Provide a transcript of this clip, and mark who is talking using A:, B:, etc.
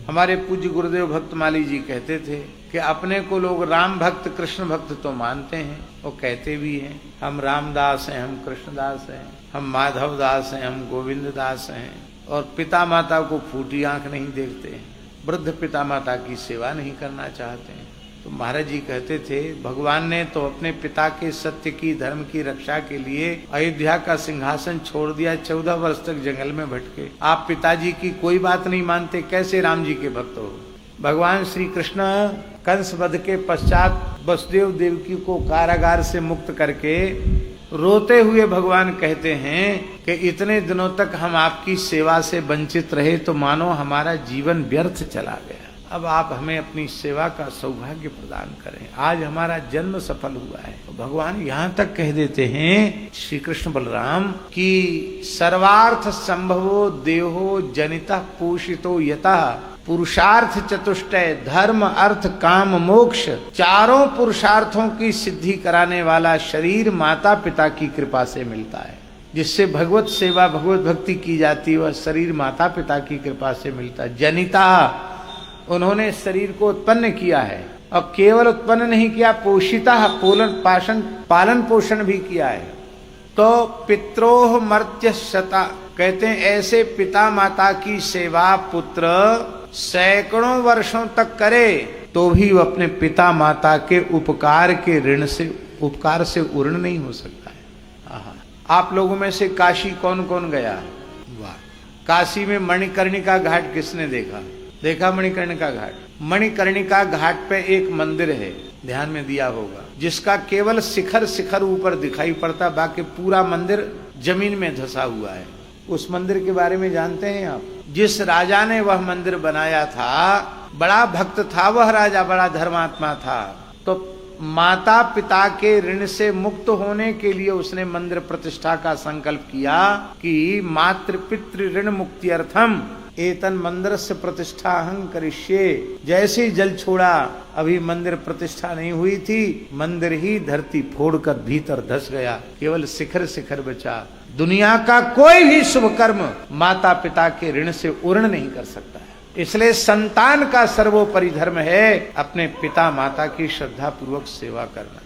A: हमारे पूज्य गुरुदेव भक्तमाली जी कहते थे कि अपने को लोग राम भक्त कृष्ण भक्त तो मानते हैं, वो कहते भी हैं हम रामदास हैं, हम कृष्णदास हैं, हम माधव दास हैं, हम गोविंद दास हैं, और पिता माता को फूटी आंख नहीं देखते हैं, वृद्ध पिता माता की सेवा नहीं करना चाहते हैं। तो महाराज जी कहते थे भगवान ने तो अपने पिता के सत्य की धर्म की रक्षा के लिए अयोध्या का सिंहासन छोड़ दिया, 14 वर्ष तक जंगल में भटके। आप पिताजी की कोई बात नहीं मानते, कैसे राम जी के भक्त हो? भगवान श्री कृष्ण कंस वध के पश्चात वसुदेव देवकी को कारागार से मुक्त करके रोते हुए भगवान कहते हैं कि इतने दिनों तक हम आपकी सेवा से वंचित रहे तो मानो हमारा जीवन व्यर्थ चला गया। अब आप हमें अपनी सेवा का सौभाग्य प्रदान करें, आज हमारा जन्म सफल हुआ है। तो भगवान यहाँ तक कह देते हैं श्री कृष्ण बलराम कि सर्वार्थ संभवो देहो जनिता पोषितो यतः पुरुषार्थ चतुष्टय धर्म अर्थ काम मोक्ष, चारों पुरुषार्थों की सिद्धि कराने वाला शरीर माता पिता की कृपा से मिलता है। जिससे भगवत सेवा भगवत भक्ति की जाती है वह शरीर माता पिता की कृपा से मिलता है। जनिता, उन्होंने शरीर को उत्पन्न किया है, और केवल उत्पन्न नहीं किया, पोषिता, पालन पोषण भी किया है। तो पित्रोह मर्त्य शता, कहते हैं ऐसे पिता माता की सेवा पुत्र सैकड़ों वर्षों तक करे तो भी वो अपने पिता माता के उपकार के ऋण से उपकार से उर्ण नहीं हो सकता है। आप लोगों में से काशी कौन कौन गया? वाह, काशी में मणिकर्णिका घाट किसने देखा? देखा मणिकर्णिका घाट? मणिकर्णिका घाट पे एक मंदिर है, ध्यान में दिया होगा, जिसका केवल शिखर ऊपर दिखाई पड़ता, बाकी पूरा मंदिर जमीन में धंसा हुआ है। उस मंदिर के बारे में जानते हैं आप? जिस राजा ने वह मंदिर बनाया था बड़ा भक्त था, वह राजा बड़ा धर्मात्मा था, तो माता पिता के ऋण से मुक्त होने के लिए उसने मंदिर प्रतिष्ठा का संकल्प किया कि मातृ पितृ ऋण मुक्ति अर्थम एतन मंदिर से प्रतिष्ठा अहं करिष्ये। जैसे ही जल छोड़ा, अभी मंदिर प्रतिष्ठा नहीं हुई थी, मंदिर ही धरती फोड़कर भीतर धस गया, केवल शिखर बचा। दुनिया का कोई भी शुभ कर्म माता पिता के ऋण से उर्ण नहीं कर सकता है। इसलिए संतान का सर्वोपरि धर्म है अपने पिता माता की श्रद्धा पूर्वक सेवा करना।